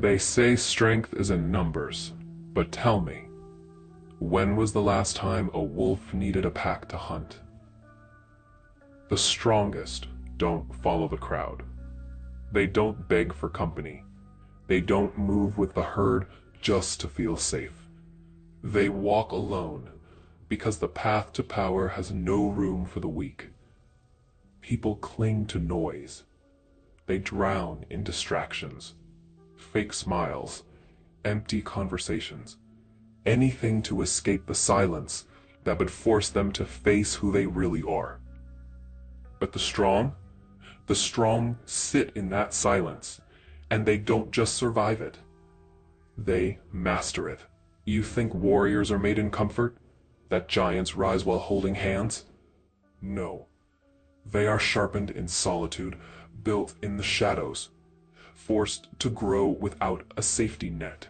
They say strength is in numbers, but tell me, when was the last time a wolf needed a pack to hunt? The strongest don't follow the crowd. They don't beg for company. They don't move with the herd just to feel safe. They walk alone because the path to power has no room for the weak. People cling to noise. They drown in distractions, fake smiles, empty conversations, anything to escape the silence that would force them to face who they really are. But the strong sit in that silence, and they don't just survive it. They master it. You think warriors are made in comfort? That giants rise while holding hands? No. They are sharpened in solitude, built in the shadows, forced to grow without a safety net.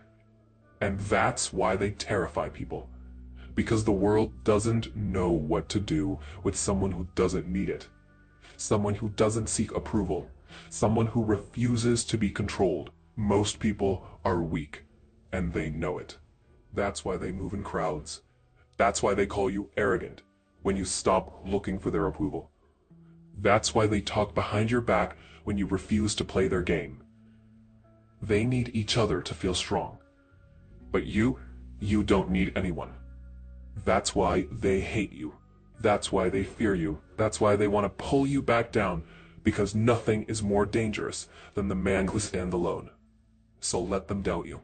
And that's why they terrify people. Because the world doesn't know what to do with someone who doesn't need it. Someone who doesn't seek approval. Someone who refuses to be controlled. Most people are weak, and they know it. That's why they move in crowds. That's why they call you arrogant when you stop looking for their approval. That's why they talk behind your back when you refuse to play their game. They need each other to feel strong. But you don't need anyone. That's why they hate you. That's why they fear you. That's why they want to pull you back down, because nothing is more dangerous than the man who stands alone. So let them doubt you.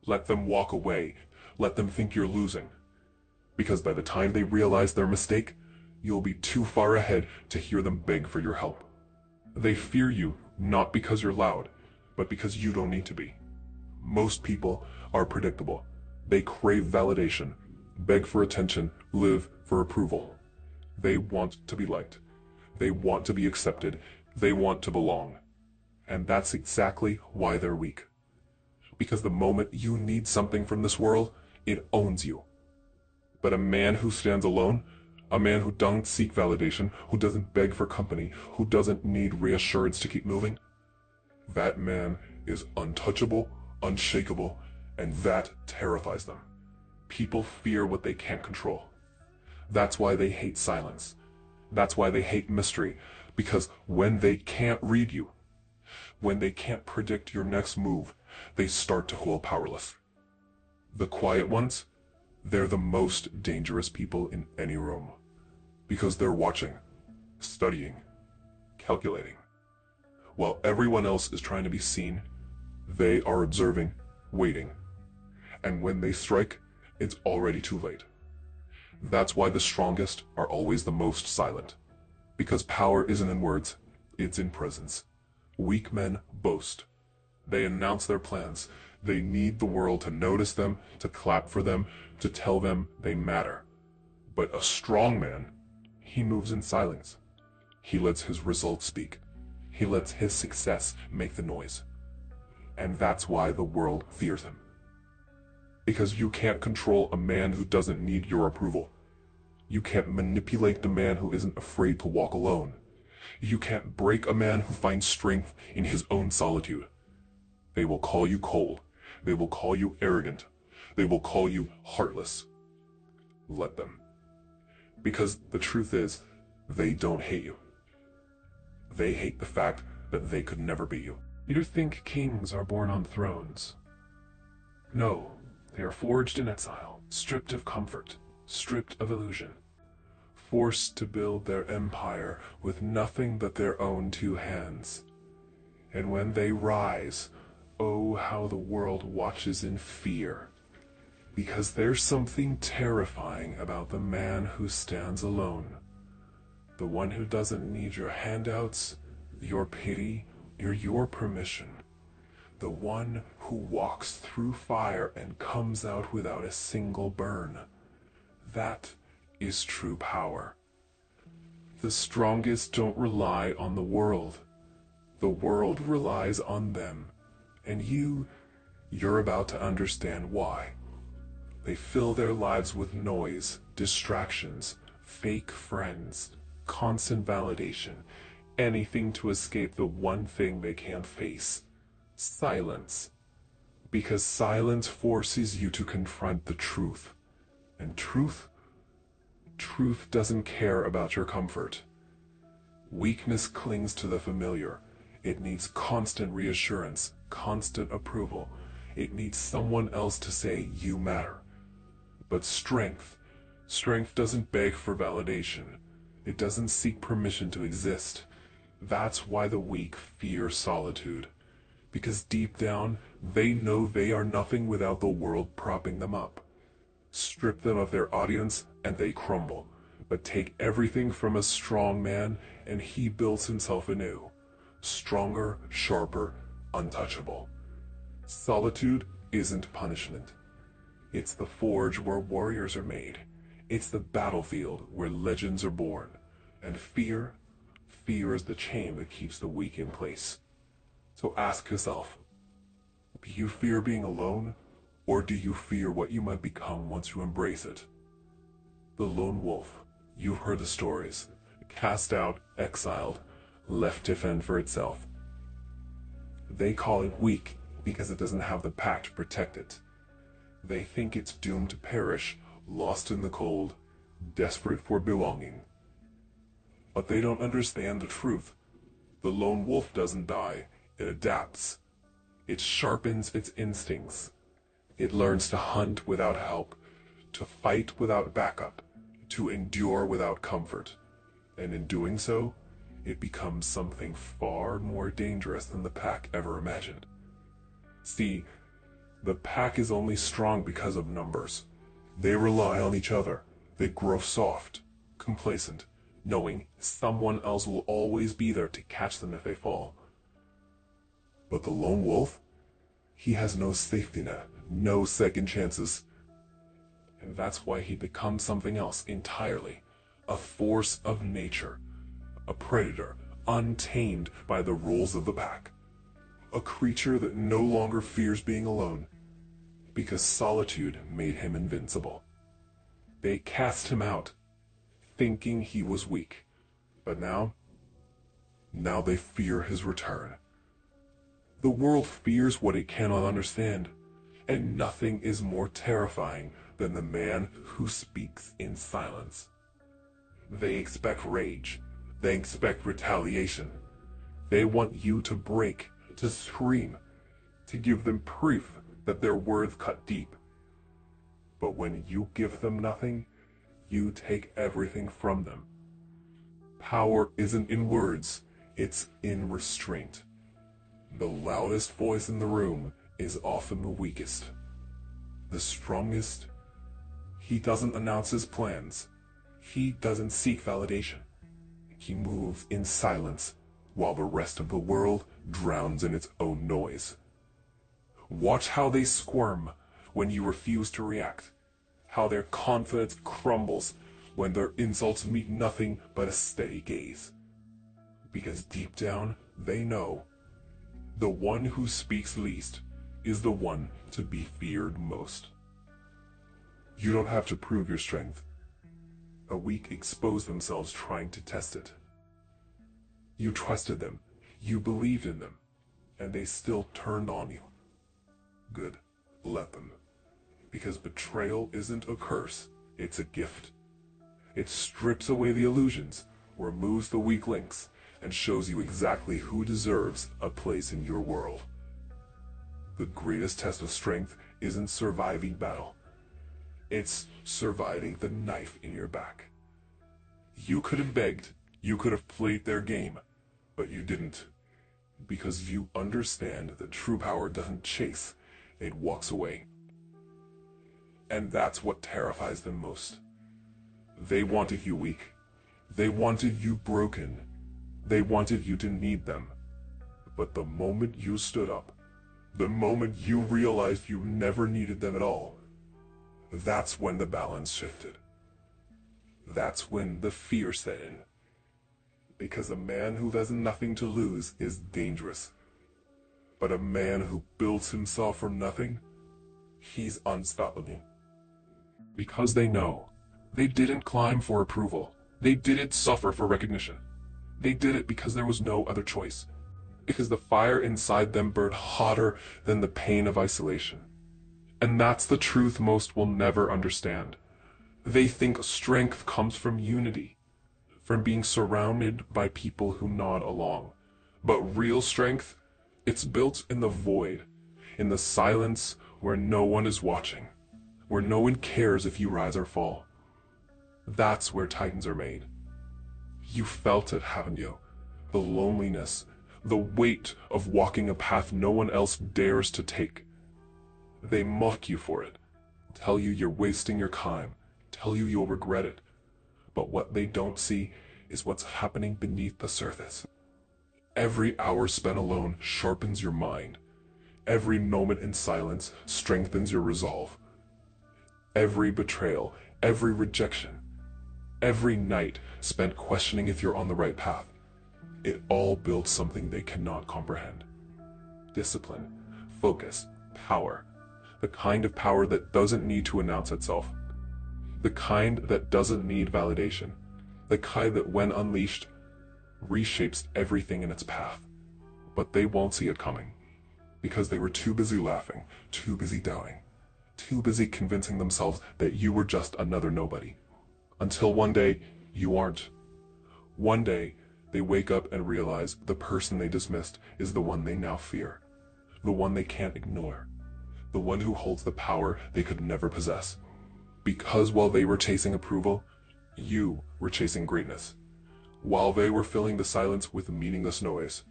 Let them walk away. Let them think you're losing. Because by the time they realize their mistake, you'll be too far ahead to hear them beg for your help. They fear you not because you're loud, but because you don't need to be. Most people are predictable. They crave validation, beg for attention, live for approval. They want to be liked. They want to be accepted. They want to belong. And that's exactly why they're weak. Because the moment you need something from this world, it owns you. But a man who stands alone, a man who doesn't seek validation, who doesn't beg for company, who doesn't need reassurance to keep moving, that man is untouchable, unshakable, and that terrifies them. People fear what they can't control. That's why they hate silence. That's why they hate mystery, because when they can't read you, when they can't predict your next move, they start to feel powerless. The quiet ones, they're the most dangerous people in any room, because they're watching, studying, calculating. While everyone else is trying to be seen, they are observing, waiting. And when they strike, it's already too late. That's why the strongest are always the most silent. Because power isn't in words, it's in presence. Weak men boast. They announce their plans. They need the world to notice them, to clap for them, to tell them they matter. But a strong man, he moves in silence. He lets his results speak. He lets his success make the noise. And that's why the world fears him. Because you can't control a man who doesn't need your approval. You can't manipulate the man who isn't afraid to walk alone. You can't break a man who finds strength in his own solitude. They will call you cold. They will call you arrogant. They will call you heartless. Let them. Because the truth is, they don't hate you. They hate the fact that they could never be you. You think kings are born on thrones? No, they are forged in exile, stripped of comfort, stripped of illusion, forced to build their empire with nothing but their own two hands. And when they rise, oh, how the world watches in fear. Because there's something terrifying about the man who stands alone. The one who doesn't need your handouts, your pity, or your permission. The one who walks through fire and comes out without a single burn. That is true power. The strongest don't rely on the world. The world relies on them. And you're about to understand why. They fill their lives with noise, distractions, fake friends, constant validation, anything to escape the one thing they can't face: silence. Because silence forces you to confront the truth. And truth doesn't care about your comfort. Weakness clings to the familiar. It needs constant reassurance, constant approval. It needs someone else to say, you matter. But strength doesn't beg for validation. It doesn't seek permission to exist. That's why the weak fear solitude. Because deep down, they know they are nothing without the world propping them up. Strip them of their audience, and they crumble. But take everything from a strong man, and he builds himself anew. Stronger, sharper, untouchable. Solitude isn't punishment. It's the forge where warriors are made. It's the battlefield where legends are born. And fear is the chain that keeps the weak in place. So ask yourself, do you fear being alone, or do you fear what you might become once you embrace it? The lone wolf, you've heard the stories, cast out, exiled, left to fend for itself. They call it weak because it doesn't have the pack to protect it. They think it's doomed to perish, lost in the cold, desperate for belonging. But they don't understand the truth. The lone wolf doesn't die, it adapts. It sharpens its instincts. It learns to hunt without help, to fight without backup, to endure without comfort. And in doing so, it becomes something far more dangerous than the pack ever imagined. See, the pack is only strong because of numbers. They rely on each other. They grow soft, complacent, knowing someone else will always be there to catch them if they fall. But the lone wolf, he has no safety net, no second chances. And that's why he becomes something else entirely. A force of nature. A predator, untamed by the rules of the pack. A creature that no longer fears being alone, because solitude made him invincible. They cast him out, thinking he was weak. But now they fear his return. The world fears what it cannot understand, and nothing is more terrifying than the man who speaks in silence. They expect rage. They expect retaliation. They want you to break, to scream, to give them proof that their words cut deep. But when you give them nothing, you take everything from them. Power isn't in words, it's in restraint. The loudest voice in the room is often the weakest. The strongest, he doesn't announce his plans. He doesn't seek validation. He moves in silence, while the rest of the world drowns in its own noise. Watch how they squirm when you refuse to react, how their confidence crumbles when their insults meet nothing but a steady gaze. Because deep down, they know the one who speaks least is the one to be feared most. You don't have to prove your strength. The weak expose themselves trying to test it. You trusted them, you believed in them, and they still turned on you. Good, let them. Because betrayal isn't a curse, it's a gift. It strips away the illusions, removes the weak links, and shows you exactly who deserves a place in your world. The greatest test of strength isn't surviving battle. It's surviving the knife in your back. You could have begged, you could have played their game, but you didn't. Because you understand that true power doesn't chase, it walks away. And that's what terrifies them most. They wanted you weak. They wanted you broken. They wanted you to need them. But the moment you stood up, the moment you realized you never needed them at all, that's when the balance shifted. That's when the fear set in. Because a man who has nothing to lose is dangerous. But a man who builds himself from nothing, he's unstoppable. Because they know. They didn't climb for approval. They didn't suffer for recognition. They did it because there was no other choice. because the fire inside them burned hotter than the pain of isolation. And that's the truth most will never understand. They think strength comes from unity, from being surrounded by people who nod along. But real strength, it's built in the void, in the silence where no one is watching, where no one cares if you rise or fall. That's where titans are made. You felt it, haven't you? The loneliness, the weight of walking a path no one else dares to take. They mock you for it, tell you you're wasting your time, tell you you'll regret it. But what they don't see is what's happening beneath the surface. Every hour spent alone sharpens your mind. Every moment in silence strengthens your resolve. Every betrayal, every rejection, every night spent questioning if you're on the right path, it all builds something they cannot comprehend. Discipline, focus, power. The kind of power that doesn't need to announce itself. The kind that doesn't need validation. The kind that, when unleashed, reshapes everything in its path. But they won't see it coming, because they were too busy laughing, too busy doubting, too busy convincing themselves that you were just another nobody. Until one day, you aren't. One day, they wake up and realize the person they dismissed is the one they now fear, the one they can't ignore, the one who holds the power they could never possess. Because while they were chasing approval, you were chasing greatness. While they were filling the silence with meaningless noise,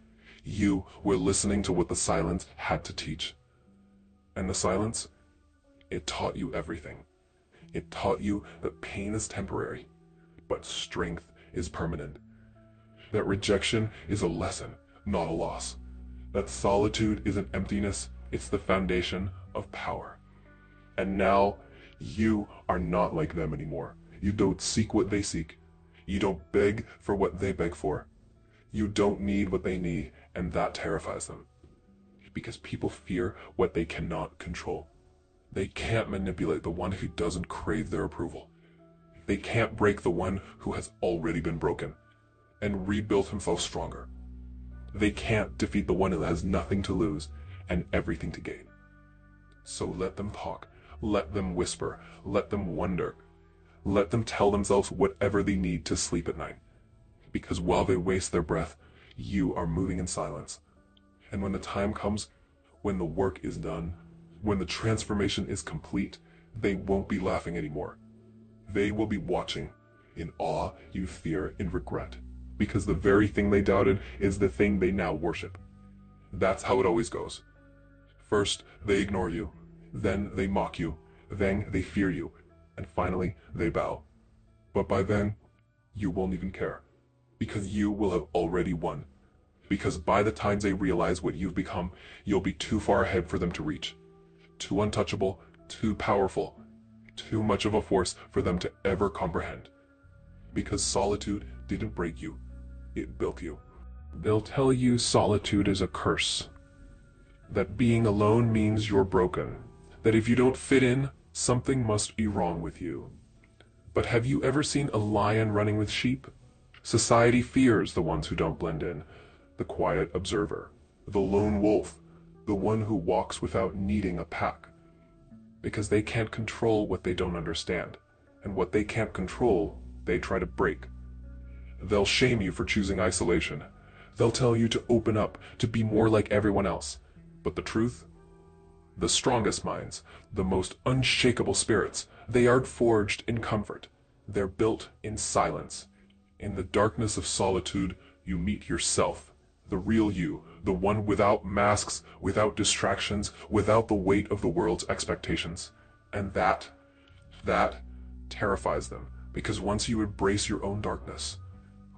you were listening to what the silence had to teach. And the silence, it taught you everything. It taught you that pain is temporary, but strength is permanent. That rejection is a lesson, not a loss. That solitude isn't emptiness, it's the foundation of power. And now, you are not like them anymore. You don't seek what they seek. You don't beg for what they beg for. You don't need what they need, and that terrifies them. Because people fear what they cannot control. They can't manipulate the one who doesn't crave their approval. They can't break the one who has already been broken and rebuild himself stronger. They can't defeat the one who has nothing to lose and everything to gain. So let them talk, let them whisper, let them wonder, let them tell themselves whatever they need to sleep at night. Because while they waste their breath, you are moving in silence. And when the time comes, when the work is done, when the transformation is complete, they won't be laughing anymore. They will be watching, in awe, in fear, in regret. Because the very thing they doubted is the thing they now worship. That's how it always goes. First, they ignore you. Then they mock you. Then they fear you. And finally, they bow. But by then, you won't even care. Because you will have already won. Because by the time they realize what you've become, you'll be too far ahead for them to reach. Too untouchable, too powerful, too much of a force for them to ever comprehend. Because solitude didn't break you, it built you. They'll tell you solitude is a curse. That being alone means you're broken. That if you don't fit in, something must be wrong with you. But have you ever seen a lion running with sheep? Society fears the ones who don't blend in. The quiet observer. The lone wolf. The one who walks without needing a pack. Because they can't control what they don't understand. And what they can't control, they try to break. They'll shame you for choosing isolation. They'll tell you to open up, to be more like everyone else. But the truth? The strongest minds, the most unshakable spirits, they aren't forged in comfort. They're built in silence. In the darkness of solitude, you meet yourself, the real you, the one without masks, without distractions, without the weight of the world's expectations. And that terrifies them, because once you embrace your own darkness,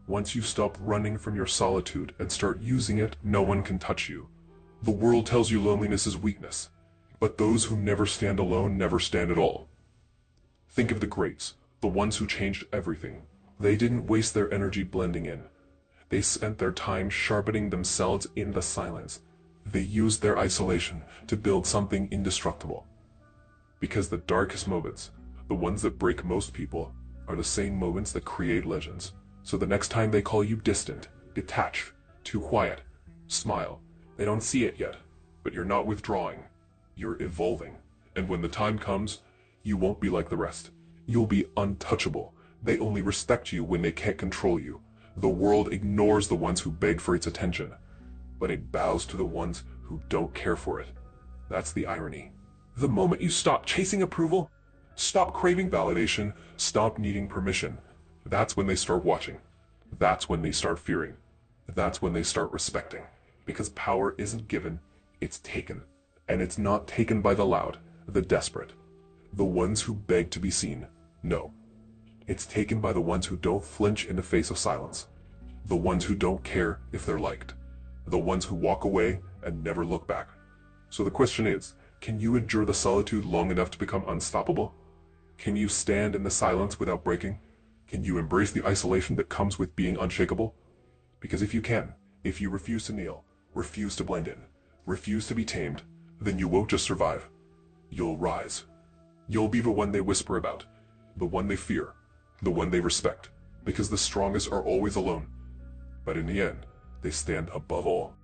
once you stop running from your solitude and start using it, no one can touch you. The world tells you loneliness is weakness, but those who never stand alone never stand at all. Think of the greats, the ones who changed everything. They didn't waste their energy blending in. They spent their time sharpening themselves in the silence. They used their isolation to build something indestructible. Because the darkest moments, the ones that break most people, are the same moments that create legends. So the next time they call you distant, detached, too quiet, Smile. They don't see it yet, but you're not withdrawing. You're evolving. And when the time comes, you won't be like the rest. You'll be untouchable. They only respect you when they can't control you. The world ignores the ones who beg for its attention, but it bows to the ones who don't care for it. That's the irony. The moment you stop chasing approval, stop craving validation, stop needing permission, that's when they start watching. That's when they start fearing. That's when they start respecting. Because power isn't given, it's taken. And it's not taken by the loud, the desperate, the ones who beg to be seen. No. It's taken by the ones who don't flinch in the face of silence. The ones who don't care if they're liked. The ones who walk away and never look back. So the question is, can you endure the solitude long enough to become unstoppable? Can you stand in the silence without breaking? Can you embrace the isolation that comes with being unshakable? Because if you can, if you refuse to kneel, refuse to blend in, refuse to be tamed, then you won't just survive. You'll rise. You'll be the one they whisper about, the one they fear, the one they respect, because the strongest are always alone. But in the end, they stand above all.